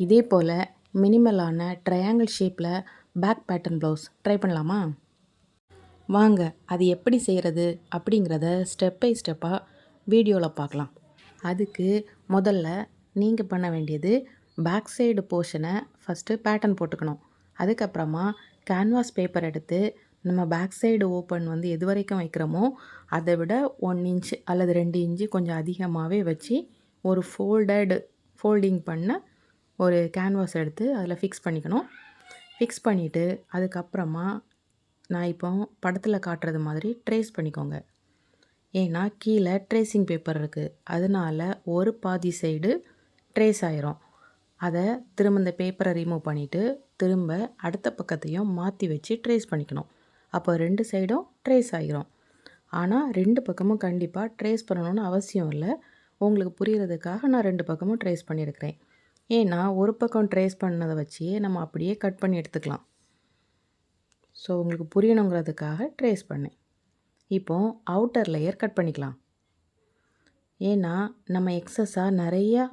இதே போல் மினிமலான ட்ரையாங்கிள் ஷேப்பில் back pattern blouse try பண்ணலாமா? வாங்க அது எப்படி செய்கிறது அப்படிங்கிறத ஸ்டெப் பை ஸ்டெப்பாக வீடியோவில் பார்க்கலாம். அதுக்கு முதல்ல நீங்கள் பண்ண வேண்டியது பேக் சைடு போர்ஷனை ஃபஸ்ட்டு பேட்டர்ன் போட்டுக்கணும். அதுக்கப்புறமா கேன்வாஸ் பேப்பர் எடுத்து நம்ம பேக் சைடு ஓப்பன் எது வரைக்கும் வைக்கிறோமோ அதை விட 1 இன்ச் அல்லது 2 இன்ச்சு கொஞ்சம் அதிகமாகவே வச்சு ஒரு ஃபோல்டிங் பண்ண ஒரு கேன்வாஸ் எடுத்து அதில் ஃபிக்ஸ் பண்ணிக்கணும். ஃபிக்ஸ் பண்ணிவிட்டு அதுக்கப்புறமா நான் இப்போ படத்தில் காட்டுறது மாதிரி ட்ரேஸ் பண்ணிக்கோங்க. ஏன்னா கீழே ட்ரேசிங் பேப்பர் இருக்குது, அதனால் ஒரு பாதி சைடு ட்ரேஸ் ஆயிரும். அதை திரும்ப இந்த பேப்பரை ரிமூவ் பண்ணிவிட்டு திரும்ப அடுத்த பக்கத்தையும் மாற்றி வச்சு ட்ரேஸ் பண்ணிக்கணும். அப்போ 2 சைடும் ட்ரேஸ் ஆகிரும். ஆனால் 2 பக்கமும் கண்டிப்பாக ட்ரேஸ் பண்ணணும்னு அவசியம் இல்லை. உங்களுக்கு புரிகிறதுக்காக நான் 2 பக்கமும் ட்ரேஸ் பண்ணியிருக்கிறேன். ஏன்னா ஒரு பக்கம் ட்ரேஸ் பண்ணதை வச்சு நம்ம அப்படியே கட் பண்ணி எடுத்துக்கலாம். ஸோ உங்களுக்கு புரியணுங்கிறதுக்காக ட்ரேஸ் பண்ணேன். இப்போது அவுட்டர் லேயர் கட் பண்ணிக்கலாம். ஏன்னா நம்ம எக்ஸஸாக நிறையா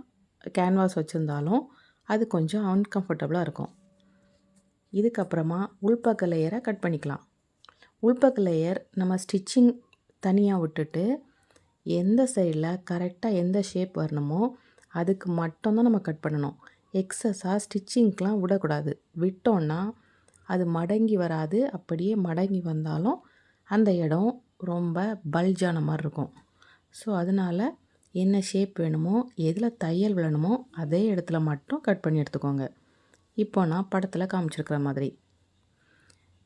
கேன்வாஸ் வச்சுருந்தாலும் அது கொஞ்சம் அன்கம்ஃபர்டபுளாக இருக்கும். இதுக்கப்புறமா உள்பக்க லேயரை கட் பண்ணிக்கலாம். உள்பக்க லேயர் நம்ம ஸ்டிச்சிங் தனியாக விட்டுட்டு எந்த சைடில் கரெக்டாக எந்த ஷேப் வரணுமோ அதுக்கு மட்டும்தான் நம்ம கட் பண்ணணும். எக்ஸஸாக ஸ்டிச்சிங்க்கெலாம் விடக்கூடாது. விட்டோன்னா அது மடங்கி வராது. அப்படியே மடங்கி வந்தாலும் அந்த இடம் ரொம்ப பல்ஜான மாதிரி இருக்கும். ஸோ அதனால் என்ன ஷேப் வேணுமோ எதில் தையல் விழணுமோ அதே இடத்துல மட்டும் கட் பண்ணி எடுத்துக்கோங்க. இப்போ நான் படத்தில் காமிச்சிருக்கிற மாதிரி.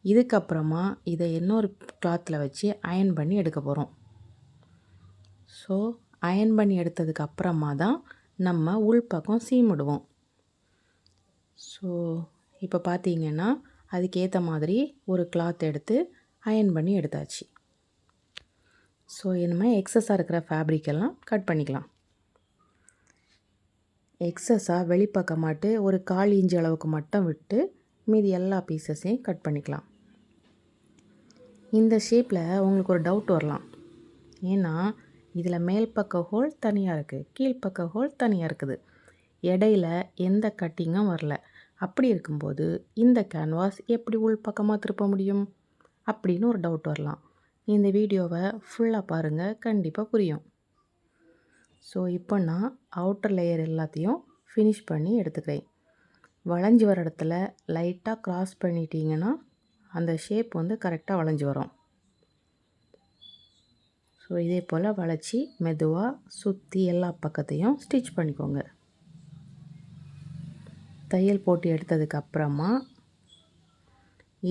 இதுக்கப்புறமா இதை இன்னொரு கிளாத்தில் வச்சு அயன் பண்ணி எடுக்க போகிறோம். ஸோ அயன் பண்ணி எடுத்ததுக்கு அப்புறமா தான் நம்ம உள்பக்கம் சீமிடுவோம். ஸோ இப்போ பார்த்தீங்கன்னா அதுக்கேற்ற மாதிரி ஒரு கிளாத் எடுத்து அயன் பண்ணி எடுத்தாச்சு. ஸோ இனிமேல் எக்ஸஸாக இருக்கிற ஃபேப்ரிக்கெல்லாம் கட் பண்ணிக்கலாம். எக்ஸஸாக வெளிப்பக்கமாட்டு ஒரு 1/4 இன்ச் அளவுக்கு மட்டும் விட்டு மீதி எல்லா பீசஸையும் கட் பண்ணிக்கலாம். இந்த ஷேப்பில் உங்களுக்கு ஒரு டவுட் வரலாம். ஏன்னா இதில் மேல் பக்க ஹோல் தனியாக இருக்குது, கீழ்ப்பக்க ஹோல் தனியாக இருக்குது, இடையில எந்த கட்டிங்கும் வரல. அப்படி இருக்கும்போது இந்த கேன்வாஸ் எப்படி உள்பக்கமாக திருப்ப முடியும் அப்படின்னு ஒரு டவுட் வரலாம். இந்த வீடியோவை ஃபுல்லாக பாருங்கள், கண்டிப்பாக புரியும். ஸோ இப்போ நான் அவுட்டர் லேயர் எல்லாத்தையும் ஃபினிஷ் பண்ணி எடுத்துக்கிறேன். வளைஞ்சி வர இடத்துல லைட்டாக க்ராஸ் பண்ணிட்டீங்கன்னா அந்த ஷேப் கரெக்டாக வளைஞ்சி வரும். ஸோ இதே போல் வளைச்சி மெதுவாக சுற்றி எல்லா பக்கத்தையும் ஸ்டிச் பண்ணிக்கோங்க. தையல் போட்டு எடுத்ததுக்கப்புறமா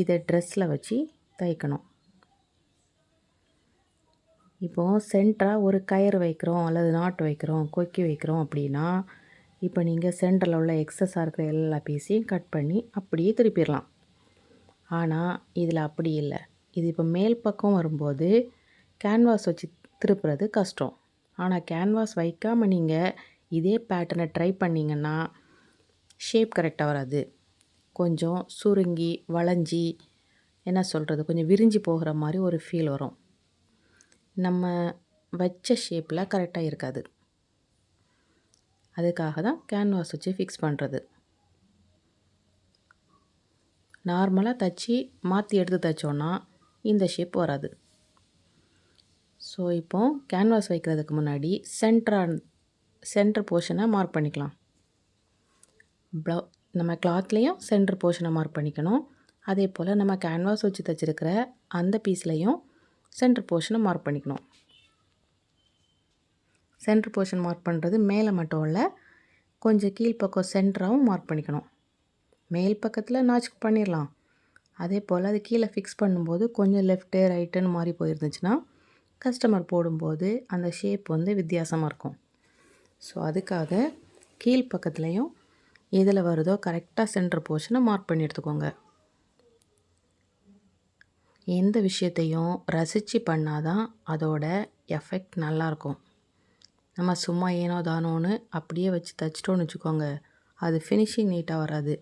இதை ட்ரெஸ்ஸில் வச்சு தைக்கணும். இப்போது சென்டராக ஒரு கயிறு வைக்கிறோம் அல்லது நாட்டு வைக்கிறோம், கொக்கி வைக்கிறோம் அப்படின்னா இப்போ நீங்கள் சென்டரில் உள்ள எக்ஸஸாக இருக்கிற எல்லா பீஸையும் கட் பண்ணி அப்படியே திருப்பிடலாம். ஆனால் இதில் அப்படி இல்லை. இது இப்போ மேல் பக்கம் வரும்போது கேன்வாஸ் வச்சு திருப்புறது கஷ்டம். ஆனால் கேன்வாஸ் வைக்காமல் நீங்கள் இதே பேட்டர்னை ட்ரை பண்ணிங்கன்னா ஷேப் கரெக்டாக வராது. கொஞ்சம் சுருங்கி வளைஞ்சி என்ன சொல்கிறது, கொஞ்சம் விரிஞ்சு போகிற மாதிரி ஒரு ஃபீல் வரும். நம்ம வச்ச ஷேப்பில் கரெக்டாக இருக்காது. அதுக்காக தான் கேன்வாஸ் வச்சு ஃபிக்ஸ் பண்ணுறது. நார்மலாக தைச்சி மாற்றி எடுத்து தைச்சோன்னா இந்த ஷேப் வராது. ஸோ இப்போது கேன்வாஸ் வைக்கிறதுக்கு முன்னாடி சென்டர் போர்ஷனை மார்க் பண்ணிக்கலாம். நம்ம கிளாத்லேயும் சென்டர் போர்ஷனை மார்க் பண்ணிக்கணும். அதே போல் நம்ம கேன்வாஸ் வச்சு தைச்சிருக்கிற அந்த பீஸ்லேயும் சென்டர் போர்ஷனை மார்க் பண்ணிக்கணும். சென்டர் போர்ஷன் மார்க் பண்ணுறது மேலே மட்டும் இல்லை, கொஞ்சம் கீழ்ப்பக்கம் சென்டராகவும் மார்க் பண்ணிக்கணும். மேல் பக்கத்தில் நாச் பண்ணிடலாம். அதே போல் அது கீழே ஃபிக்ஸ் பண்ணும்போது கொஞ்சம் லெஃப்ட்டு ரைட்டுன்னு மாறி போயிருந்துச்சுன்னா கஸ்டமர் போடும்போது அந்த ஷேப் வித்தியாசமாக இருக்கும். ஸோ அதுக்காக கீழ்ப்பக்கத்துலேயும் எதில் வருதோ கரெக்டாக சென்டர் போர்ஷனை மார்க் பண்ணி எடுத்துக்கோங்க. எந்த விஷயத்தையும் ரசித்து பண்ணால் தான் அதோட எஃபெக்ட் நல்லாயிருக்கும். நம்ம சும்மா ஏனோ தானோன்னு அப்படியே வச்சு தைச்சிட்டோன்னு வச்சுக்கோங்க, அது ஃபினிஷிங் நீட்டாக வராது.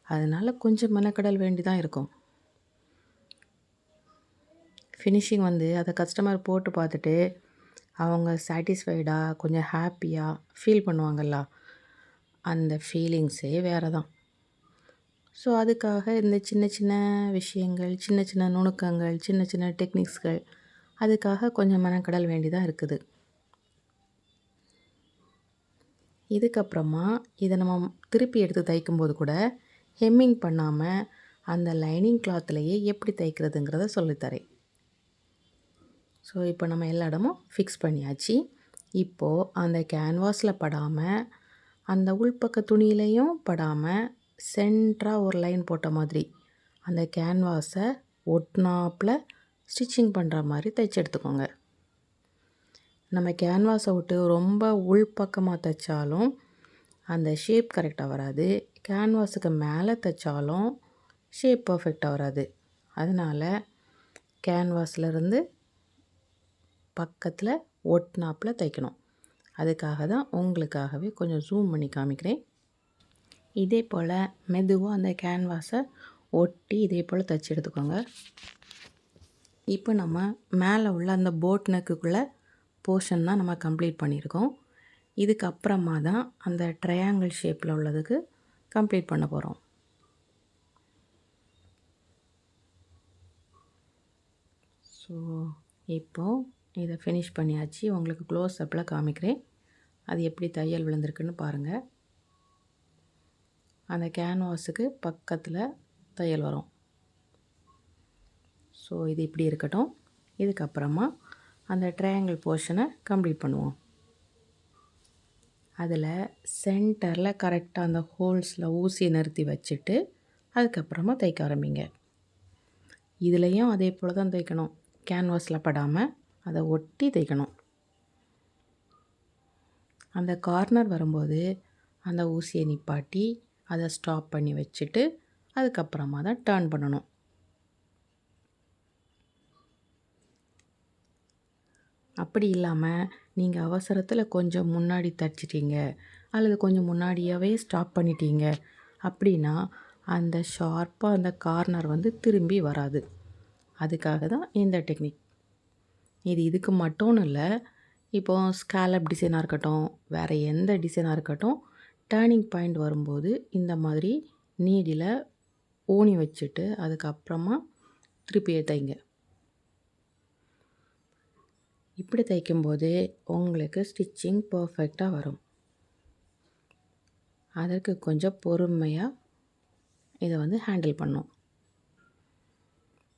அதனால் கொஞ்சம் மெனக்கடல் வேண்டி தான் இருக்கும். ஃபினிஷிங் அதை கஸ்டமர் போட்டு பார்த்துட்டு அவங்க சாட்டிஸ்ஃபைடாக கொஞ்சம் ஹாப்பியாக ஃபீல் பண்ணுவாங்கல்ல, அந்த ஃபீலிங்ஸே வேறு தான். ஸோ அதுக்காக இந்த சின்ன சின்ன விஷயங்கள், சின்ன சின்ன நுணுக்கங்கள், சின்ன சின்ன டெக்னிக்ஸ்கள் அதுக்காக கொஞ்சம் மெனக்கடல் வேண்டியதாக இருக்குது. இதுக்கப்புறமா இதை நம்ம திருப்பி எடுத்து தைக்கும்போது கூட ஹெம்மிங் பண்ணாமல் அந்த லைனிங் கிளாத்லேயே எப்படி தைக்கிறதுங்கிறத சொல்லித்தரேன். ஸோ இப்போ நம்ம எல்லா இடமும் ஃபிக்ஸ் பண்ணியாச்சு. இப்போது அந்த கேன்வாஸில் படாமல் அந்த உள்பக்க துணியிலையும் படாமல் சென்டராக ஒரு லைன் போட்ட மாதிரி அந்த கேன்வாஸை ஒட்டினாப்பில் ஸ்டிச்சிங் பண்ணுற மாதிரி தைச்சி எடுத்துக்கோங்க. நம்ம கேன்வாஸை விட்டு ரொம்ப உள்பக்கமாக தைச்சாலும் அந்த ஷேப் கரெக்டாக வராது. கேன்வாஸுக்கு மேலே தைச்சாலும் ஷேப் பர்ஃபெக்டாக வராது. அதனால் கேன்வாஸ்லேருந்து பக்கத்தில் ஒட்டினாப்பில் தைக்கணும். அதுக்காக தான் உங்களுக்காகவே கொஞ்சம் ஜூம் பண்ணி காமிக்கிறேன். இதே போல் மெதுவாக அந்த கேன்வாஸை ஒட்டி இதே போல் தைச்சி எடுத்துக்கோங்க. இப்போ நம்ம மேலே உள்ள அந்த போட் நெக்குக்குள்ளே போர்ஷன் தான் நம்ம கம்ப்ளீட் பண்ணியிருக்கோம். இதுக்கப்புறமா தான் அந்த ட்ரையாங்கிள் ஷேப்பில் உள்ளதுக்கு கம்ப்ளீட் பண்ண போகிறோம். ஸோ இப்போது இதை ஃபினிஷ் பண்ணியாச்சு. உங்களுக்கு க்ளோஸ் அப்பில் காமிக்கிறேன். அது எப்படி தையல் விழுந்திருக்குன்னு பாருங்கள். அந்த கேன்வாஸுக்கு பக்கத்தில் தையல் வரும். ஸோ இது இப்படி இருக்கட்டும். இதுக்கப்புறமா அந்த ட்ரையாங்கிள் போர்ஷனை கம்ப்ளீட் பண்ணுவோம். அதில் சென்டரில் கரெக்டாக அந்த ஹோல்ஸில் ஊசியை நிறுத்தி வச்சுட்டு அதுக்கப்புறமா தைக்க ஆரம்பிங்க. இதுலேயும் அதே போல் தான் தைக்கணும். கேன்வாஸில் படாமல் அதை ஒட்டி தைக்கணும். அந்த கார்னர் வரும்போது அந்த ஊசியை நிப்பாட்டி அதை ஸ்டாப் பண்ணி வச்சுட்டு அதுக்கப்புறமா தான் டர்ன் பண்ணணும். அப்படி இல்லாமல் நீங்கள் அவசரத்தில் கொஞ்சம் முன்னாடி தைச்சிட்டிங்க அல்லது கொஞ்சம் முன்னாடியாகவே ஸ்டாப் பண்ணிட்டீங்க அப்படின்னா அந்த ஷார்ப்பாக அந்த கார்னர் திரும்பி வராது. அதுக்காக தான் இந்த டெக்னிக். இது இதுக்கு மட்டும்னு இல்லை. இப்போது ஸ்கேலப் டிசைனாக இருக்கட்டும், வேறு எந்த டிசைனாக இருக்கட்டும், டேர்னிங் பாயிண்ட் வரும்போது இந்த மாதிரி நீடில் ஊனி வச்சுட்டு அதுக்கப்புறமா திருப்பி தைங்க. இப்படி தைக்கும்போது உங்களுக்கு ஸ்டிச்சிங் பர்ஃபெக்டாக வரும். அதற்கு கொஞ்சம் பொறுமையாக இதை ஹேண்டில் பண்ணும்.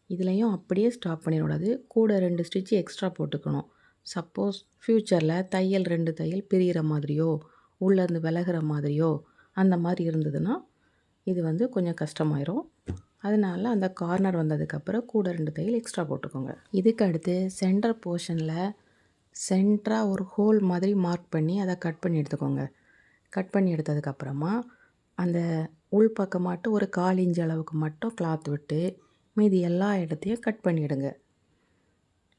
இதுலேயும் அப்படியே ஸ்டாப் பண்ணிடக்கூடாது. கூட 2 ஸ்டிச்சு எக்ஸ்ட்ரா போட்டுக்கணும். சப்போஸ் ஃப்யூச்சரில் தையல் 2 தையல் பிரிகிற மாதிரியோ உள்ளேருந்து விலகிற மாதிரியோ அந்த மாதிரி இருந்ததுன்னா இது கொஞ்சம் கஷ்டமாயிரும். அதனால் அந்த கார்னர் வந்ததுக்கப்புறம் கூட 2 தையல் எக்ஸ்ட்ரா போட்டுக்கோங்க. இதுக்கு அடுத்து சென்டர் போர்ஷனில் சென்டராக ஒரு ஹோல் மாதிரி மார்க் பண்ணி அதை கட் பண்ணி எடுத்துக்கோங்க. கட் பண்ணி எடுத்ததுக்கப்புறமா அந்த உள்பக்கமாட்டு ஒரு 1/4 இன்ச் அளவுக்கு மட்டும் கிளாத் விட்டு மீதி எல்லா இடத்தையும் கட் பண்ணிவிடுங்க.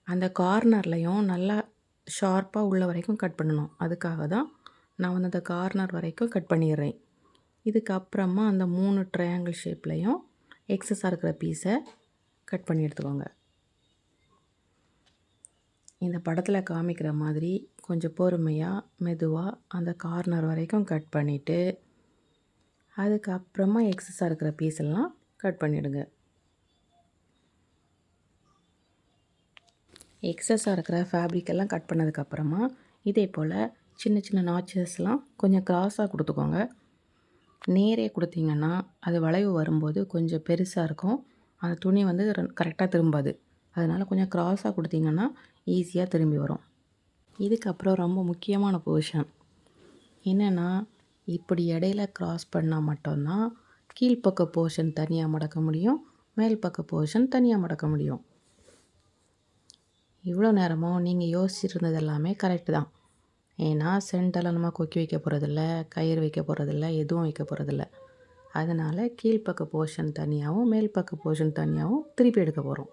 அந்த கார்னர்லையும் நல்லா ஷார்ப்பாக உள்ள வரைக்கும் கட் பண்ணணும். அதுக்காக தான் நான் அந்த கார்னர் வரைக்கும் கட் பண்ணிடுறேன். இதுக்கப்புறமா அந்த 3 ட்ரையாங்கிள் ஷேப்லேயும் எக்ஸஸாக இருக்கிற பீஸை கட் பண்ணி எடுத்துக்கோங்க. இந்த படத்தில் காமிக்கிற மாதிரி கொஞ்சம் பொறுமையாக மெதுவாக அந்த கார்னர் வரைக்கும் கட் பண்ணிவிட்டு அதுக்கப்புறமா எக்ஸஸாக இருக்கிற பீஸெல்லாம் கட் பண்ணிவிடுங்க. எக்ஸஸாக இருக்கிற ஃபேப்ரிக்கெல்லாம் கட் பண்ணதுக்கப்புறமா இதே போல் சின்ன சின்ன நாச்சஸ்லாம் கொஞ்சம் கிராஸாக கொடுத்துக்கோங்க. நேரே கொடுத்தீங்கன்னா அது வளைவு வரும்போது கொஞ்சம் பெருசாக இருக்கும். அந்த துணி கரெக்டாக திரும்பாது. அதனால் கொஞ்சம் கிராஸாக கொடுத்தீங்கன்னா ஈஸியாக திரும்பி வரும். இதுக்கப்புறம் ரொம்ப முக்கியமான பொசிஷன் என்னென்னா, இப்படி இடையில கிராஸ் பண்ணால் மட்டும்தான் கீழ்ப்பக்க போர்ஷன் தனியாக மடக்க முடியும், மேல் பக்க போர்ஷன் தனியாக மடக்க முடியும். இவ்வளோ நேரமும் நீங்கள் யோசிச்சுட்டு இருந்தது எல்லாமே கரெக்டு தான். ஏன்னா சென்டரில் நம்ம கொக்கி வைக்க போகிறதில்ல, கயிறு வைக்க போகிறதில்ல, எதுவும் வைக்க போகிறதில்ல. அதனால் கீழ்ப்பக்க போர்ஷன் தனியாகவும் மேல் பக்க போர்ஷன் தனியாகவும் திருப்பி எடுக்க போகிறோம்.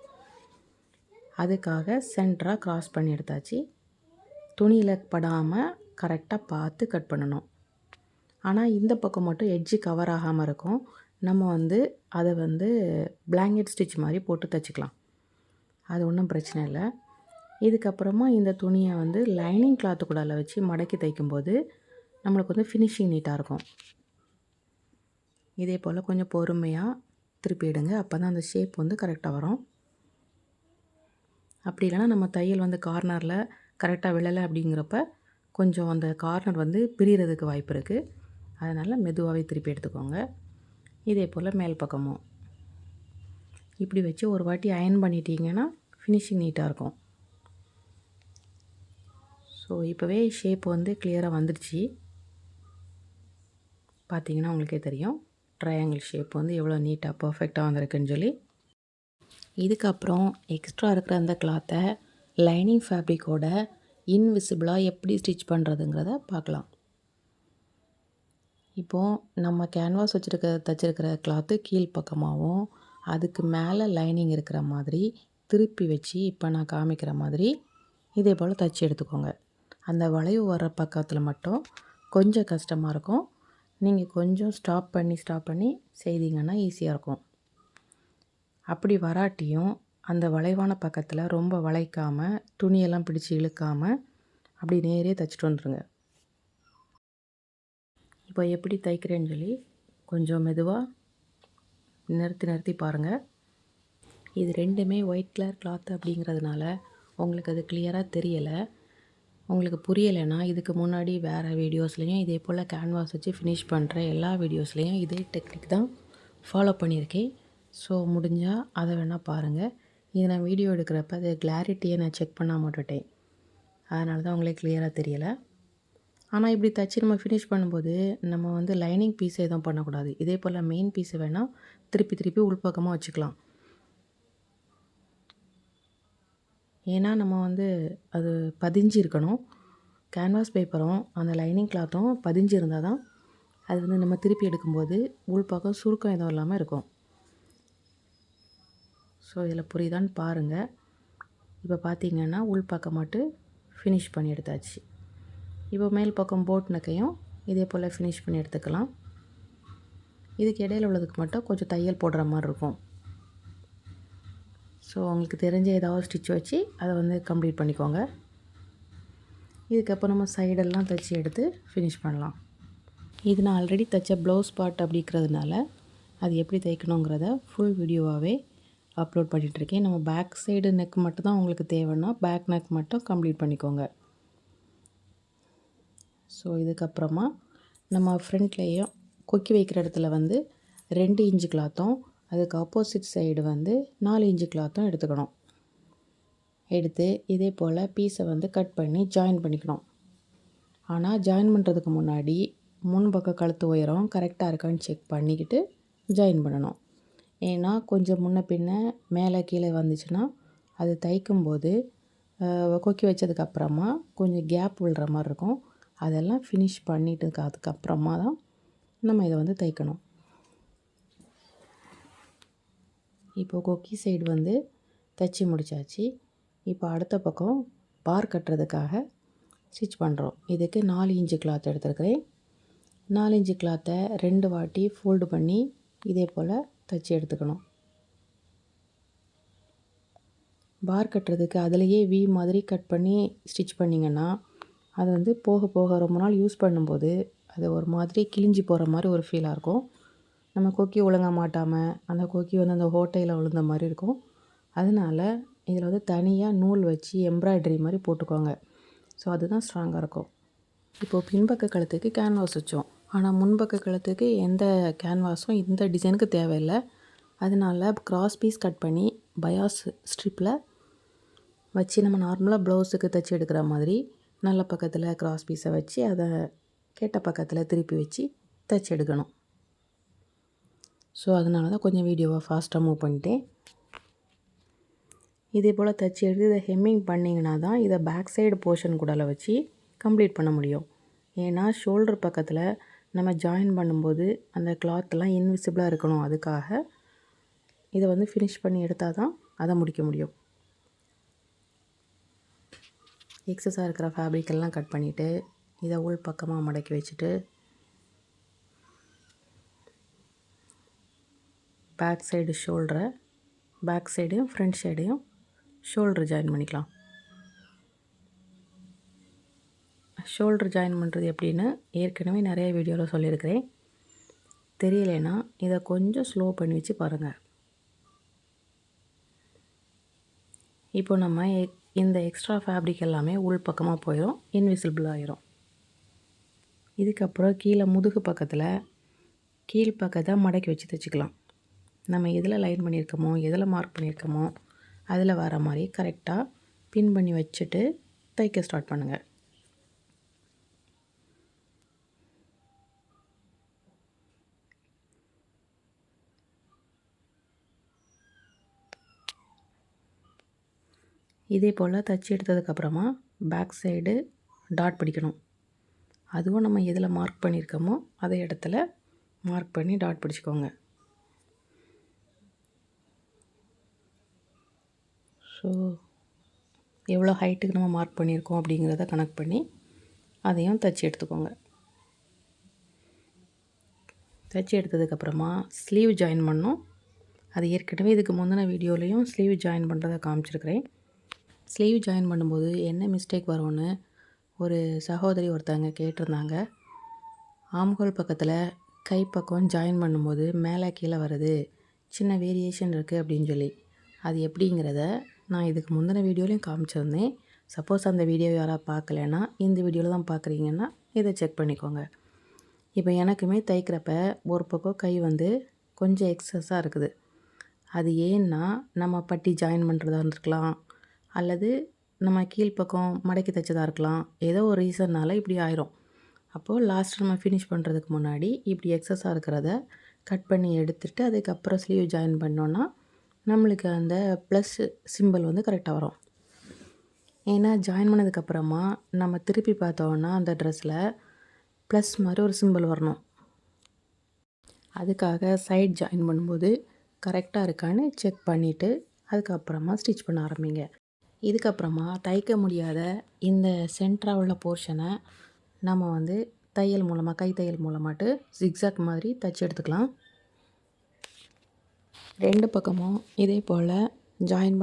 அதுக்காக சென்டராக கிராஸ் பண்ணி எடுத்தாச்சு. துணியில் படாமல் கரெக்டாக பார்த்து கட் பண்ணணும். ஆனால் இந்த பக்கம் மட்டும் எட்ஜு கவர் ஆகாமல் இருக்கும். நம்ம அதை பிளாங்கெட் ஸ்டிச் மாதிரி போட்டு தைச்சிக்கலாம். அது ஒன்றும் பிரச்சனை இல்லை. இதுக்கப்புறமா இந்த துணியை லைனிங் கிளாத்து கூடால வச்சு மடக்கி தைக்கும்போது நம்மளுக்கு வந்து ஃபினிஷிங் நீட்டாக இருக்கும். இதே போல் கொஞ்சம் பொறுமையாக திருப்பிடுங்க. அப்போ தான் அந்த ஷேப் வந்து கரெக்டாக வரும். அப்படி இல்லைனா நம்ம தையல் வந்து கார்னரில் கரெக்டாக விழலை அப்படிங்கிறப்ப கொஞ்சம் அந்த கார்னர் வந்து பிரியறதுக்கு வாய்ப்பு இருக்குது. அதனால் மெதுவாகவே திருப்பி எடுத்துக்கோங்க. இதே போல் மேல் பக்கமும் இப்படி வச்சு ஒரு வாட்டி அயர்ன் பண்ணிட்டீங்கன்னா ஃபினிஷிங் நீட்டாக இருக்கும். ஸோ இப்போவே ஷேப் வந்து கிளியராக வந்துடுச்சு. பார்த்தீங்கன்னா உங்களுக்கே தெரியும் ட்ரையாங்கிள் ஷேப் வந்து எவ்வளோ நீட்டாக பர்ஃபெக்டாக வந்திருக்குன்னு சொல்லி. இதுக்கப்புறம் எக்ஸ்ட்ரா இருக்கிற அந்த கிளாத்தை லைனிங் ஃபேப்ரிக்கோட இன்விசிபிளாக எப்படி ஸ்டிச் பண்ணுறதுங்கிறத பார்க்கலாம். இப்போது நம்ம கேன்வாஸ் தச்சிருக்கிற கிளாத்து கீழ்ப்பக்கமாகவும் அதுக்கு மேலே லைனிங் இருக்கிற மாதிரி திருப்பி வச்சு இப்போ நான் காமிக்கிற மாதிரி இதே போல் தைச்சி எடுத்துக்கோங்க. அந்த வளைவு வர்ற பக்கத்தில் மட்டும் கொஞ்சம் கஷ்டமாக இருக்கும். நீங்கள் கொஞ்சம் ஸ்டாப் பண்ணி செய்தீங்கன்னா ஈஸியாக இருக்கும். அப்படி வராட்டியும் அந்த வளைவான பக்கத்தில் ரொம்ப வளைக்காமல் துணியெல்லாம் பிடிச்சி இழுக்காமல் அப்படி நேரே தைச்சிட்டு வந்துடுங்க. இப்போ எப்படி தைக்கிறேன்னு சொல்லி கொஞ்சம் மெதுவாக நிறுத்தி பாருங்கள். இது ரெண்டுமே ஒயிட் கலர் கிளாத் அப்படிங்கிறதுனால உங்களுக்கு அது கிளியராக தெரியலை. உங்களுக்கு புரியலைன்னா இதுக்கு முன்னாடி வேறு வீடியோஸ்லேயும் இதே போல் கேன்வாஸ் வச்சு ஃபினிஷ் பண்ணுற எல்லா வீடியோஸ்லேயும் இதே டெக்னிக் தான் ஃபாலோ பண்ணியிருக்கேன். ஸோ முடிஞ்சால் அதை வேணால் பாருங்கள். இது நான் வீடியோ எடுக்கிறப்ப அது கிளாரிட்டியை நான் செக் பண்ண மாட்டேன். அதனால தான் உங்களுக்கு கிளியராக தெரியலை. ஆனால் இப்படி தைச்சி நம்ம ஃபினிஷ் பண்ணும்போது நம்ம வந்து லைனிங் பீஸை எதுவும் பண்ணக்கூடாது. இதே போல் மெயின் பீஸை வேணால் திருப்பி உள்பக்கமாக வச்சுக்கலாம். ஏன்னா நம்ம வந்து அது பதிஞ்சு இருக்கணும். கேன்வாஸ் பேப்பரும் அந்த லைனிங் கிளாத்தும் பதிஞ்சு இருந்தால் தான் அது வந்து நம்ம திருப்பி எடுக்கும்போது உள்பக்கம் சுருக்கம் எதுவும் இல்லாமல் இருக்கும். ஸோ இதில் புரியுதான்னு பாருங்கள். இப்போ பார்த்திங்கன்னா உள்பக்கம் மட்டும் ஃபினிஷ் பண்ணி எடுத்தாச்சு. இப்போ மேல் பக்கம் போட் நெக்கையும் இதே போல் ஃபினிஷ் பண்ணி எடுத்துக்கலாம். இதுக்கு இடையில் உள்ளதுக்கு மட்டும் கொஞ்சம் தையல் போடுற மாதிரி இருக்கும். ஸோ உங்களுக்கு தெரிஞ்ச ஏதாவது ஸ்டிச் வச்சு அதை வந்து கம்ப்ளீட் பண்ணிக்கோங்க. இதுக்கப்புறம் நம்ம சைடெல்லாம் தைச்சி எடுத்து ஃபினிஷ் பண்ணலாம். இது நான் ஆல்ரெடி தைச்ச ப்ளவுஸ் பார்ட் அப்படிங்கிறதுனால அது எப்படி தைக்கணுங்கிறத ஃபுல் வீடியோவாகவே அப்லோட் பண்ணிகிட்ருக்கேன். நம்ம பேக் சைடு நெக் மட்டும் தான் உங்களுக்கு தேவைன்னா பேக் நெக் மட்டும் கம்ப்ளீட் பண்ணிக்கோங்க. ஸோ இதுக்கப்புறமா நம்ம ஃப்ரண்ட்லேயும் கொக்கி வைக்கிற இடத்துல வந்து 2 இன்ச்சு கிளாத்தும் அதுக்கு ஆப்போசிட் சைடு வந்து 4 இன்ச்சு கிளாத்தும் எடுத்துக்கணும். எடுத்து இதே போல் பீஸை வந்து கட் பண்ணி ஜாயின் பண்ணிக்கணும். ஆனால் ஜாயின் பண்ணுறதுக்கு முன்னாடி முன்பக்க கழுத்து உயரம் கரெக்டாக இருக்கான்னு செக் பண்ணிக்கிட்டு ஜாயின் பண்ணணும். ஏன்னா கொஞ்சம் முன்ன பின்ன மேலே கீழே வந்துச்சுன்னா அது தைக்கும்போது கொக்கி வச்சதுக்கப்புறமா கொஞ்சம் கேப் விழுற மாதிரி இருக்கும். அதெல்லாம் ஃபினிஷ் பண்ணிவிட்டு அதுக்கப்புறமா தான் நம்ம இதை வந்து தைக்கணும். இப்போது கொக்கி சைடு வந்து தைச்சி முடித்தாச்சு. இப்போ அடுத்த பக்கம் பார் கட்டுறதுக்காக ஸ்டிச் பண்ணுறோம். இதுக்கு 4 இன்ச்சு கிளாத் எடுத்துருக்கிறேன். 4 இன்ச்சு கிளாத்தை 2 வாட்டி ஃபோல்டு பண்ணி இதே போல் தைச்சி எடுத்துக்கணும். பார் கட்டுறதுக்கு அதிலையே வி மாதிரி கட் பண்ணி ஸ்டிச் பண்ணிங்கன்னா அது வந்து போக போக ரொம்ப நாள் யூஸ் பண்ணும்போது அது ஒரு மாதிரி கிழிஞ்சி போகிற மாதிரி ஒரு ஃபீலாக இருக்கும். நம்ம கொக்கி ஒழுங்க மாட்டாமல் அந்த கொக்கி வந்து அந்த ஓட்டையில் விழுந்த மாதிரி இருக்கும். அதனால் இதில் வந்து தனியாக நூல் வச்சு எம்ப்ராய்டரி மாதிரி போட்டுக்கோங்க. ஸோ அதுதான் ஸ்ட்ராங்காக இருக்கும். இப்போது பின்பக்க கழுத்துக்கு கேன்வாஸ் வச்சோம். ஆனால் முன்பக்க கழுத்துக்கு எந்த கேன்வாஸும் இந்த டிசைனுக்கு தேவையில்லை. அதனால் கிராஸ் பீஸ் கட் பண்ணி பயாஸ் ஸ்ட்ரிப்பில் வச்சு நம்ம நார்மலாக ப்ளவுஸுக்கு தைச்சி எடுக்கிற மாதிரி நல்ல பக்கத்தில் கிராஸ் பீஸை வச்சு அதை கெட்ட பக்கத்தில் திருப்பி வச்சு தைச்சி எடுக்கணும். ஸோ அதனால தான் கொஞ்சம் வீடியோவை ஃபாஸ்ட்டாக மூவ் பண்ணிட்டேன். இதே போல் தைச்சி எடுத்து இதை ஹெம்மிங் பண்ணிங்கன்னா தான் இதை பேக் சைடு போர்ஷன் கூடல வச்சு கம்ப்ளீட் பண்ண முடியும். ஏன்னா ஷோல்டர் பக்கத்தில் நம்ம ஜாயின் பண்ணும்போது அந்த கிளாத்லாம் இன்விசிபிளாக இருக்கணும். அதுக்காக இதை வந்து ஃபினிஷ் பண்ணி எடுத்தால் தான் அதை முடிக்க முடியும். எக்ஸஸாக இருக்கிற ஃபேப்ரிக்கெல்லாம் கட் பண்ணிவிட்டு இதை உள் பக்கமாக மடக்கி வச்சுட்டு பேக் சைடு ஷோல்டரை பேக் சைடையும் ஃப்ரண்ட் சைடையும் ஷோல்டர் ஜாயின் பண்ணிக்கலாம். ஷோல்டர் ஜாயின் பண்ணுறது எப்படின்னு ஏற்கனவே நிறைய வீடியோவில் சொல்லியிருக்கிறேன். தெரியலைன்னா இதை கொஞ்சம் ஸ்லோ பண்ணி வச்சு பாருங்கள். இப்போ நம்ம இந்த எக்ஸ்ட்ரா ஃபேப்ரிக் எல்லாமே உள் பக்கமாக போயிடும், இன்விசிபிள் ஆயிரும். இதுக்கப்புறம் கீழே முதுகு பக்கத்தில் கீழ்ப்பக்கத்தை மடக்கி வச்சு தைச்சிக்கலாம். நம்ம எதில் லைன் பண்ணியிருக்கோமோ, எதில் மார்க் பண்ணியிருக்கோமோ அதில் வர மாதிரி கரெக்டாக பின் பண்ணி வச்சுட்டு தைக்க ஸ்டார்ட் பண்ணுங்கள். இதே போல் தைச்சி எடுத்ததுக்கப்புறமா பேக் சைடு டாட் பிடிக்கணும். அதுவும் நம்ம எதில் மார்க் பண்ணியிருக்கோமோ அதே இடத்துல மார்க் பண்ணி டாட் பிடிச்சிக்கோங்க. ஸோ எவ்வளோ ஹைட்டுக்கு நம்ம மார்க் பண்ணியிருக்கோம் அப்படிங்கிறத கணக்கு பண்ணி அதையும் தைச்சி எடுத்துக்கோங்க. தைச்சி எடுத்ததுக்கப்புறமா ஸ்லீவ் ஜாயின் பண்ணோம். அது ஏற்கனவே இதுக்கு முந்தின வீடியோலையும் ஸ்லீவ் ஜாயின் பண்ணுறதை காமிச்சிருக்கிறேன். ஸ்லீவ் ஜாயின் பண்ணும்போது என்ன மிஸ்டேக் வரும்னு ஒரு சகோதரி ஒருத்தவங்க கேட்டிருந்தாங்க. ஆம்ஹோல் பக்கத்தில் கைப்பக்கம் ஜாயின் பண்ணும்போது மேலே கீழே வருது, சின்ன வேரியேஷன் இருக்குது அப்படின்னு சொல்லி. அது எப்படிங்கிறத நான் இதுக்கு முந்தின வீடியோலையும் காமிச்சிருந்தேன். சப்போஸ் அந்த வீடியோ யாராவது பார்க்கலன்னா இந்த வீடியோவில் தான் பார்க்குறீங்கன்னா இதை செக் பண்ணிக்கோங்க. இப்போ எனக்குமே தைக்கிறப்ப ஒரு பக்கம் கை கொஞ்சம் எக்ஸஸாக இருக்குது. அது ஏன்னா நம்ம பட்டி ஜாயின் பண்ணுறதா இருந்திருக்கலாம், அல்லது நம்ம கீழ்ப்பக்கம் மடக்கி தைச்சதாக இருக்கலாம். ஏதோ ஒரு ரீசன்னால் இப்படி ஆயிரும். அப்போது லாஸ்ட் நம்ம ஃபினிஷ் பண்ணுறதுக்கு முன்னாடி இப்படி எக்ஸஸாக இருக்கிறத கட் பண்ணி எடுத்துகிட்டு அதுக்கப்புறம் ஸ்லீவ் ஜாயின் பண்ணோன்னா நம்மளுக்கு அந்த ப்ளஸ் சிம்பிள் கரெக்டாக வரும். ஏன்னா ஜாயின் பண்ணதுக்கப்புறமா நம்ம திருப்பி பார்த்தோன்னா அந்த ட்ரெஸ்ஸில் ப்ளஸ் மாதிரி ஒரு சிம்பிள் வரணும். அதுக்காக சைட் ஜாயின் பண்ணும்போது கரெக்டாக இருக்கான்னு செக் பண்ணிவிட்டு அதுக்கப்புறமா ஸ்டிச் பண்ண ஆரம்பிங்க. இதுக்கப்புறமா தைக்க முடியாத இந்த சென்டராக உள்ள போர்ஷனை நம்ம தையல் மூலமாக கை தையல் மூலமாட்டு ஜிக்ஸாக் மாதிரி தைச்சி எடுத்துக்கலாம். ரெண்டு பக்கமும் இதே போல் ஜாயின்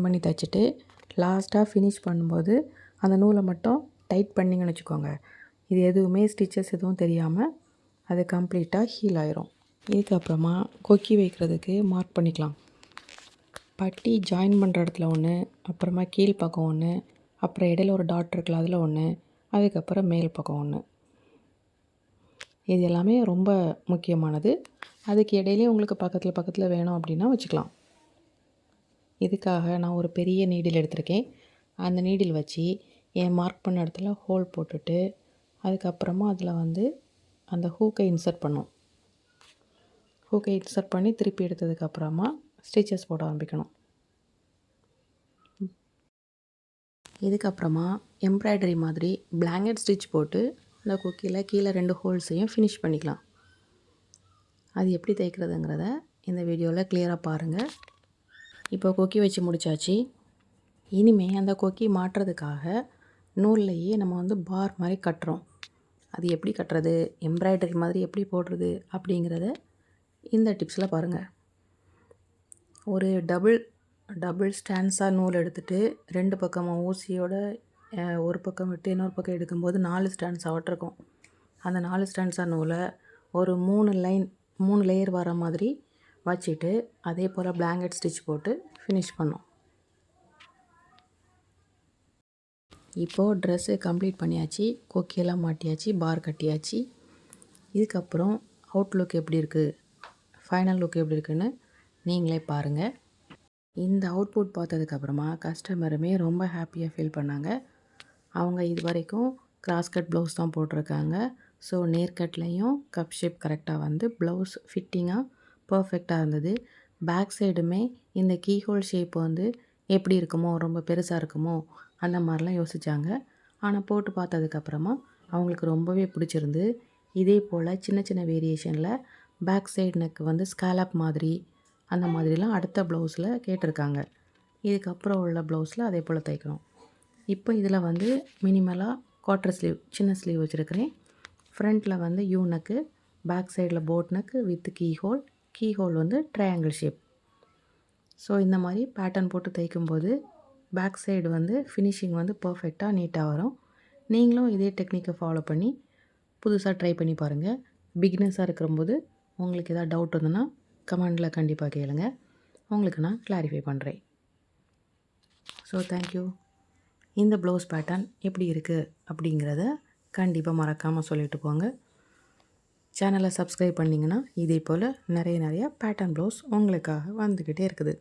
பண்ணி தைச்சிட்டு லாஸ்ட்டாக ஃபினிஷ் பண்ணும்போது அந்த நூலை மட்டும் டைட் பண்ணிங்கன்னு வச்சுக்கோங்க. இது எதுவுமே ஸ்டிச்சஸ் எதுவும் தெரியாமல் அது கம்ப்ளீட்டாக ஹீல் ஆயிரும். இதுக்கப்புறமா கொக்கி வைக்கிறதுக்கு மார்க் பண்ணிக்கலாம். பட்டி ஜாயின் பண்ணுற இடத்துல ஒன்று, அப்புறமா கீழ் பக்கம் ஒன்று, அப்புறம் இடையில ஒரு டாட் இருக்குல்ல அதில் ஒன்று, அதுக்கப்புறம் மேல் பக்கம் ஒன்று. இது எல்லாமே ரொம்ப முக்கியமானது. அதுக்கு இடையிலே உங்களுக்கு பக்கத்தில் வேணும் அப்படின்னா வச்சுக்கலாம். இதுக்காக நான் ஒரு பெரிய நீடில் எடுத்திருக்கேன். அந்த நீடில் வச்சு என் மார்க் பண்ண இடத்துல ஹோல் போட்டுட்டு அதுக்கப்புறமா அதில் அந்த ஹூக்கை இன்சர்ட் பண்ணோம். ஹூக்கை இன்சர்ட் பண்ணி திருப்பி எடுத்ததுக்கப்புறமா ஸ்டிச்சஸ் போட ஆரம்பிக்கணும். இதுக்கப்புறமா எம்ப்ராய்டரி மாதிரி பிளாங்கெட் ஸ்டிச் போட்டு இந்த கொக்கியில் கீழே 2 ஹோல்ஸையும் ஃபினிஷ் பண்ணிக்கலாம். அது எப்படி தைக்கிறதுங்கிறத இந்த வீடியோவில் கிளியராக பாருங்கள். இப்போ கொக்கி வச்சு முடித்தாச்சு. இனிமேல் அந்த கொக்கி மாட்டுறதுக்காக நூல்லையே நம்ம பார் மாதிரி கட்டுறோம். அது எப்படி கட்டுறது, எம்ப்ராய்டரி மாதிரி எப்படி போடுறது அப்படிங்கிறத இந்த டிப்ஸில் பாருங்கள். ஒரு டபுள் ஸ்டாண்ட்ஸாக நூல் எடுத்துகிட்டு 2 பக்கமும் ஊசியோட ஒரு பக்கம் விட்டு இன்னொரு பக்கம் எடுக்கும்போது 4 ஸ்டாண்ட்ஸாக இருக்கும். அந்த 4 ஸ்டாண்ட்ஸாக நூலை ஒரு 3 லேயர் வர மாதிரி வச்சுட்டு அதே போல் பிளாங்கெட் ஸ்டிச் போட்டு ஃபினிஷ் பண்ணோம். இப்போது ட்ரெஸ்ஸு கம்ப்ளீட் பண்ணியாச்சு. கொக்கியெல்லாம் மாட்டியாச்சு, பார் கட்டியாச்சு. இதுக்கப்புறம் அவுட்லுக் எப்படி இருக்குது, ஃபைனல் லுக் எப்படி இருக்குன்னு நீங்களே பாருங்கள். இந்த அவுட்புட் பார்த்ததுக்கப்புறமா கஸ்டமருமே ரொம்ப ஹாப்பியாக ஃபீல் பண்ணாங்க. அவங்க இது வரைக்கும் கிராஸ் கட் ப்ளவுஸ் தான் போட்டிருக்காங்க. ஸோ நேர்கட்லேயும் கப் ஷேப் கரெக்டாக ப்ளவுஸ் ஃபிட்டிங்காக பர்ஃபெக்டாக இருந்தது. பேக் சைடுமே இந்த கீஹோல் ஷேப் எப்படி இருக்குமோ, ரொம்ப பெருசாக இருக்குமோ அந்த மாதிரிலாம் யோசித்தாங்க. ஆனால் போட்டு பார்த்ததுக்கப்புறமா அவங்களுக்கு ரொம்பவே பிடிச்சிருந்து. இதே போல் சின்ன சின்ன வேரியேஷனில் பேக் சைடு நெக்கு ஸ்காலப் மாதிரி அந்த மாதிரிலாம் அடுத்த ப்ளவுஸில் கேட்டிருக்காங்க. இதுக்கப்புறம் உள்ள ப்ளவுஸில் அதே போல் தைக்கணும். இப்போ இதில் மினிமலாக குவார்ட்டர் ஸ்லீவ் சின்ன ஸ்லீவ் வச்சுருக்கிறேன். ஃப்ரண்ட்டில் யூ நெக்கு, பேக் சைடில் boat neck with keyhole triangle shape. So இந்த மாதிரி பேட்டர்ன் போட்டு தைக்கும்போது பேக் சைடு ஃபினிஷிங் பர்ஃபெக்டாக நீட்டாக வரும். நீங்களும் இதே டெக்னிக்கை ஃபாலோ பண்ணி புதுசாக ட்ரை பண்ணி பாருங்கள். பிகினர்ஸாக இருக்கிறம்போது உங்களுக்கு எதாவது டவுட் இருந்ததுன்னா கமெண்டில் கண்டிப்பாக கேளுங்க. உங்களுக்கு நான் கிளாரிஃபை பண்ணுறேன். So thank you. இந்த ப்ளவுஸ் பேட்டர்ன் எப்படி இருக்குது அப்படிங்கிறத கண்டிப்பாக மறக்காமல் சொல்லிட்டு போங்க. சேனலை சப்ஸ்கிரைப் பண்ணிங்கன்னா இதே போல் நிறைய பேட்டர்ன் ப்ளவுஸ் உங்களுக்காக வந்துக்கிட்டே இருக்குது.